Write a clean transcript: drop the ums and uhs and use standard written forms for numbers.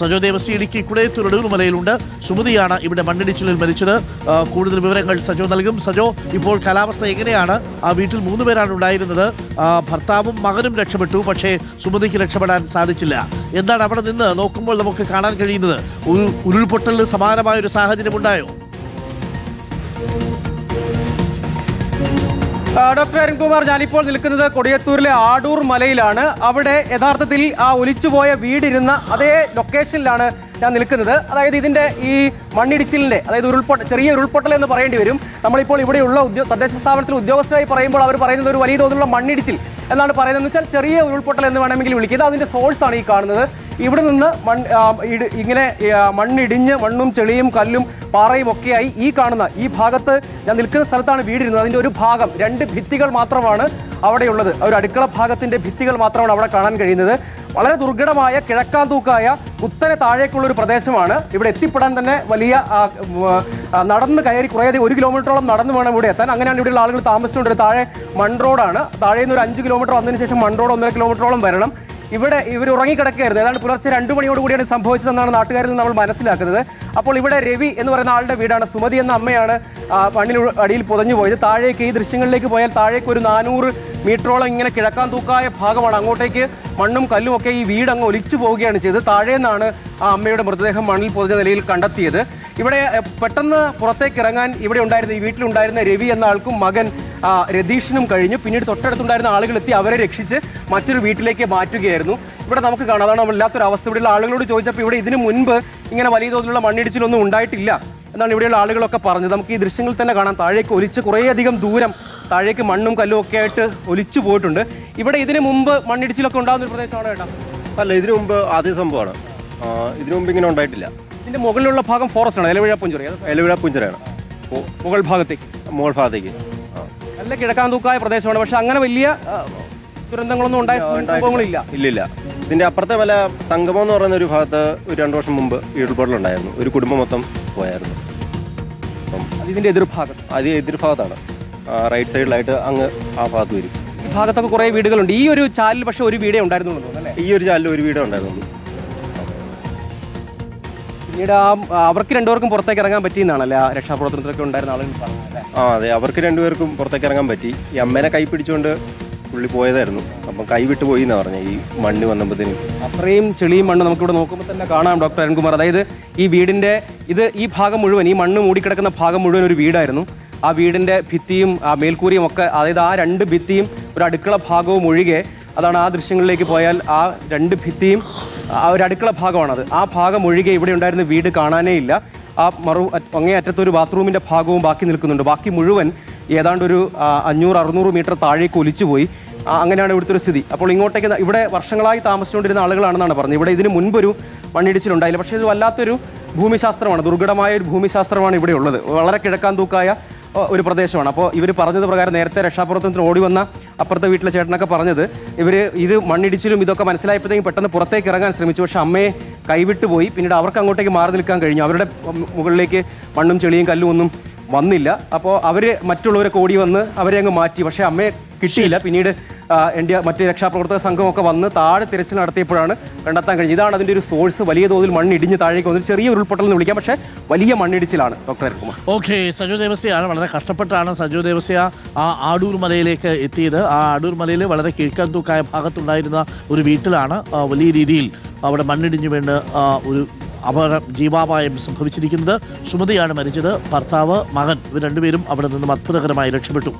സജോ ദേവസി ഇടുക്കി കുടയത്തൂർ മലയിലുണ്ട്. സുമതിയാണ് ഇവിടെ മണ്ണിടിച്ചിലിൽ മരിച്ചത്. കൂടുതൽ വിവരങ്ങൾ സജോ നൽകും. സജോ, ഇപ്പോൾ കാലാവസ്ഥ എങ്ങനെയാണ്? ആ വീട്ടിൽ 3 പേരാണ് ഉണ്ടായിരുന്നത്. ഭർത്താവും മകനും രക്ഷപ്പെട്ടു, പക്ഷേ സുമതിക്ക് രക്ഷപ്പെടാൻ സാധിച്ചില്ല. എന്താണ് അവിടെ നിന്ന് നോക്കുമ്പോൾ നമുക്ക് കാണാൻ കഴിയുന്നത്? ഉരുൾപൊട്ടലിന് സമാനമായ ഒരു സാഹചര്യം ഉണ്ടായോ? ഡോക്ടർ അരുൺകുമാർ, ഞാനിപ്പോൾ നിൽക്കുന്നത് കൊടിയത്തൂരിലെ ആടൂർ മലയിലാണ്. അവിടെ യഥാർത്ഥത്തിൽ ആ ഒലിച്ചുപോയ വീടിരുന്ന അതേ ലൊക്കേഷനിലാണ് ഞാൻ നിൽക്കുന്നത്. അതായത് ഇതിന്റെ ഈ മണ്ണിടിച്ചിലിന്റെ, അതായത് ചെറിയ ഉരുൾപൊട്ടൽ എന്ന് പറയേണ്ടി വരും. നമ്മളിപ്പോൾ ഇവിടെയുള്ള തദ്ദേശ സ്ഥാപനത്തിൽ ഉദ്യോഗസ്ഥരായി പറയുമ്പോൾ അവർ പറയുന്നത് ഒരു വലിയ തോതിലുള്ള മണ്ണിടിച്ചിൽ എന്നാണ് പറയുന്നത്. വെച്ചാൽ ചെറിയ ഉരുൾപൊട്ടൽ എന്ന് വേണമെങ്കിൽ വിളിക്കുക. ഇത് അതിന്റെ സോഴ്സ് ആണ് ഈ കാണുന്നത്. ഇവിടെ നിന്ന് ഇങ്ങനെ മണ്ണിടിഞ്ഞ് മണ്ണും ചെളിയും കല്ലും പാറയും ഒക്കെയായി ഈ കാണുന്ന ഈ ഭാഗത്ത് ഞാൻ നിൽക്കുന്ന സ്ഥലത്താണ് വീടിരുന്നത്. അതിന്റെ ഒരു ഭാഗം, 2 ഭിത്തികൾ മാത്രമാണ് അവിടെയുള്ളത്. ഒരു അടുക്കള ഭാഗത്തിന്റെ ഭിത്തികൾ മാത്രമാണ് അവിടെ കാണാൻ കഴിയുന്നത്. വളരെ ദുർഘടമായ കിഴക്കാന്തൂക്കായ കുത്തനെ താഴേക്കുള്ള ഒരു പ്രദേശമാണ്. ഇവിടെ എത്തിപ്പെടാൻ തന്നെ വലിയ നടന്ന് കയറി കുറേയധികം 1 കിലോമീറ്ററോളം നടന്നു വേണം ഇവിടെ എത്താൻ. അങ്ങനെയാണ് ഇവിടെയുള്ള ആളുകൾ താമസിച്ചുകൊണ്ട്. താഴെ മൺ റോഡാണ്. താഴെ നിന്ന് ഒരു 5 കിലോമീറ്റർ വന്നതിന് ശേഷം മൺ റോഡ് 1.5 കിലോമീറ്ററോളം വരണം. ഇവിടെ ഇവർ ഉറങ്ങിക്കിടക്കുകയായിരുന്നു. ഏതാണ്ട് പുലർച്ചെ 2 മണിയോട് കൂടിയാണ് സംഭവിച്ചതെന്നാണ് നാട്ടുകാരിൽ നമ്മൾ മനസ്സിലാക്കുന്നത്. അപ്പോൾ ഇവിടെ രവി എന്ന് പറയുന്ന ആളുടെ വീടാണ്. സുമതി എന്ന അമ്മയാണ് മണ്ണിൽ അടിയിൽ പുതഞ്ഞു പോയത്. താഴേക്ക് ഈ ദൃശ്യങ്ങളിലേക്ക് പോയാൽ താഴേക്ക് ഒരു 400 മീറ്ററോളം ഇങ്ങനെ കിഴക്കാൻ തൂക്കായ ഭാഗമാണ്. അങ്ങോട്ടേക്ക് മണ്ണും കല്ലും ഒക്കെ ഈ വീട് അങ്ങ് ഒലിച്ചു പോവുകയാണ് ചെയ്തത്. താഴെ നിന്നാണ് ആ അമ്മയുടെ മൃതദേഹം മണ്ണിൽ പൊതിഞ്ഞ നിലയിൽ കണ്ടെത്തിയത്. ഇവിടെ പെട്ടെന്ന് പുറത്തേക്ക് ഇറങ്ങാൻ ഇവിടെ ഉണ്ടായിരുന്ന ഈ വീട്ടിലുണ്ടായിരുന്ന രവി എന്ന ആൾക്കും മകൻ രതീഷിനും കഴിഞ്ഞു. പിന്നീട് തൊട്ടടുത്തുണ്ടായിരുന്ന ആളുകൾ എത്തി അവരെ രക്ഷിച്ച് മറ്റൊരു വീട്ടിലേക്ക് മാറ്റുകയായിരുന്നു. ഇവിടെ നമുക്ക് കാണാം, അതാണ് വല്ലാത്തൊരു അവസ്ഥ. ഇവിടെയുള്ള ആളുകളോട് ചോദിച്ചപ്പോൾ ഇവിടെ ഇതിനു മുൻപ് ഇങ്ങനെ വലിയ തോതിലുള്ള മണ്ണിടിച്ചിലൊന്നും ഉണ്ടായിട്ടില്ല എന്നാണ് ഇവിടെയുള്ള ആളുകളൊക്കെ പറഞ്ഞത്. നമുക്ക് ഈ ദൃശ്യങ്ങളിൽ തന്നെ കാണാം, താഴേക്ക് ഒലിച്ച് കുറേയധികം ദൂരം താഴേക്ക് മണ്ണും കല്ലും ഒക്കെ ആയിട്ട് ഒലിച്ചു പോയിട്ടുണ്ട്. ഇവിടെ ഇതിനു മുമ്പ് മണ്ണിടിച്ചിലൊക്കെ ഉണ്ടാകുന്ന ഒരു പ്രദേശമാണ് കേട്ടോ. അല്ല, ഇതിനു മുമ്പ് ആദ്യ സംഭവമാണ്. ഇതിനു മുമ്പ് ഇങ്ങനെ ഉണ്ടായിട്ടില്ല. ഇതിന്റെ മുകളിലുള്ള ഭാഗം ഫോറസ്റ്റ് ആണ്, എലവിഴ പുഞ്ചിറയാണ്. മുകൾ ഭാഗത്തേക്ക് നല്ല കിഴക്കാന്തൂക്കായ പ്രദേശമാണ്. പക്ഷെ അങ്ങനെ വലിയ ദുരന്തങ്ങളൊന്നും ഉണ്ടായ സംഭവങ്ങളില്ല. ഇല്ലില്ല. ഇതിന്റെ അപ്പുറത്തെ വല്ല സംഗമം എന്ന് പറയുന്ന ഒരു ഭാഗത്ത് ഒരു 2 വർഷം മുമ്പ് ഉരുൾപൊട്ടലുണ്ടായിരുന്നു. ഒരു കുടുംബം മൊത്തം പോയായിരുന്നു. ഇതിന്റെ എതിർഭാഗത്ത്, അത് എതിർഭാഗത്താണ്. റൈറ്റ് സൈഡിലായിട്ട് അങ്ങ് ആ ഭാഗത്ത് വരും. ഈ ഭാഗത്തൊക്കെ കുറെ വീടുകളുണ്ട്. ഈ ഒരു ചാലിൽ പക്ഷെ ഒരു വീടേ ഉണ്ടായിരുന്നുള്ളൂ അല്ലേ? ഈ ഒരു ചാലിൽ ഒരു വീടേ ഉണ്ടായിരുന്നുള്ളൂ. പിന്നീട് അവർക്ക് 2 പേർക്കും പുറത്തേക്ക് ഇറങ്ങാൻ പറ്റിയെന്നാണല്ലേ ആ രക്ഷാപ്രവർത്തനത്തിലൊക്കെ ഉണ്ടായിരുന്ന ആളുകൾ പറഞ്ഞത്? അതെ, അവർക്ക് 2 പേർക്കും പുറത്തേക്ക് ഇറങ്ങാൻ പറ്റി. ഈ അമ്മേനെ കൈ പിടിച്ചുകൊണ്ട് പുള്ളി പോയതായിരുന്നു. അപ്പം കൈ വിട്ട് പോയി എന്നാ പറഞ്ഞത്. ഈ മണ്ണ് വന്നപ്പോഴത്തേനും അത്രയും ചെളിയും മണ്ണ് നമുക്കിവിടെ നോക്കുമ്പോൾ തന്നെ കാണാം ഡോക്ടർ അരുൺകുമാർ. അതായത് ഈ വീടിന്റെ ഈ ഭാഗം മുഴുവൻ, ഈ മണ്ണ് മൂടിക്കിടക്കുന്ന ഭാഗം മുഴുവൻ ഒരു വീടായിരുന്നു. ആ വീടിന്റെ ഭിത്തിയും ആ മേൽക്കൂരിയും ഒക്കെ, അതായത് ആ 2 ഭിത്തിയും ഒരു അടുക്കള ഭാഗവും ഒഴികെ, അതാണ് ആ ദൃശ്യങ്ങളിലേക്ക് പോയാൽ ആ 2 ഭിത്തിയും ആ ഒരു അടുക്കള ഭാഗമാണത്. ആ ഭാഗം ഒഴികെ ഇവിടെ ഉണ്ടായിരുന്ന വീട് കാണാനേ ഇല്ല. ആ അങ്ങേ അറ്റത്തൊരു ബാത്റൂമിന്റെ ഭാഗവും ബാക്കി നിൽക്കുന്നുണ്ട്. ബാക്കി മുഴുവൻ ഏതാണ്ട് ഒരു 500-600 മീറ്റർ താഴേക്ക് ഒലിച്ചു പോയി. അങ്ങനെയാണ് ഇവിടുത്തെ ഒരു സ്ഥിതി. അപ്പോൾ ഇങ്ങോട്ടേക്ക് ഇവിടെ വർഷങ്ങളായി താമസിച്ചുകൊണ്ടിരുന്ന ആളുകളാണെന്നാണ് പറഞ്ഞത്. ഇവിടെ ഇതിന് മുൻപൊരു മണ്ണിടിച്ചിലുണ്ടായില്ല. പക്ഷേ ഇത് വല്ലാത്തൊരു ഭൂമിശാസ്ത്രമാണ്, ദുർഘടമായ ഒരു ഭൂമിശാസ്ത്രമാണ് ഇവിടെ ഉള്ളത്. വളരെ കിഴക്കാൻ തൂക്കായ ഒരു പ്രദേശമാണ്. അപ്പോൾ ഇവർ പറഞ്ഞത് പ്രകാരം നേരത്തെ രക്ഷാപ്രവർത്തനത്തിന് ഓടി വന്ന അപ്പുറത്തെ വീട്ടിലെ ചേട്ടനൊക്കെ പറഞ്ഞത്, ഇത് മണ്ണിടിച്ചിലും ഇതൊക്കെ മനസ്സിലായപ്പോഴത്തേക്കും പെട്ടെന്ന് പുറത്തേക്ക് ഇറങ്ങാൻ ശ്രമിച്ചു. പക്ഷെ അമ്മയെ കൈവിട്ടു പോയി. പിന്നീട് അവർക്ക് അങ്ങോട്ടേക്ക് മാറി നിൽക്കാൻ കഴിഞ്ഞു. അവരുടെ മുകളിലേക്ക് മണ്ണും ചെളിയും കല്ലും ഒന്നും വന്നില്ല. അപ്പോൾ അവർ മറ്റുള്ളവരെ ഓടി വന്ന് അവരെ അങ്ങ് മാറ്റി. പക്ഷേ അമ്മയെ കിട്ടിയില്ല. പിന്നീട് മറ്റ് രക്ഷാപ്രവർത്തക സംഘമൊക്കെ വന്ന് താഴെ തിരച്ചിൽ നടത്തിയപ്പോഴാണ് കണ്ടെത്താൻ കഴിഞ്ഞത്. ഇതാണ് അതിൻ്റെ ഒരു സോഴ്സ്. വലിയ തോതിൽ മണ്ണിടിഞ്ഞ് താഴേക്ക് വന്നത്. ചെറിയ ഉരുൾപൊട്ടൽ എന്ന് വിളിക്കാം, പക്ഷേ വലിയ മണ്ണിടിച്ചിലാണ് ഡോക്ടർ അരുൺകുമാർ. ഓക്കെ, സജോ ദേവസ്യയാണ്. വളരെ കഷ്ടപ്പെട്ടാണ് സജോ ദേവസ്യ ആ ആടൂർ മലയിലേക്ക് എത്തിയത്. ആ ആടൂർ മലയിൽ വളരെ കിഴക്കാന്തൂക്കായ ഭാഗത്തുണ്ടായിരുന്ന ഒരു വീട്ടിലാണ് വലിയ രീതിയിൽ അവിടെ മണ്ണിടിഞ്ഞു വീണ് ഒരു ജീവാപായം സംഭവിച്ചിരിക്കുന്നത്. സുമതിയാണ് മരിച്ചത്. ഭർത്താവ്, മകൻ ഇവർ 2 പേരും അവിടെ നിന്നും അത്ഭുതകരമായി രക്ഷപ്പെട്ടു.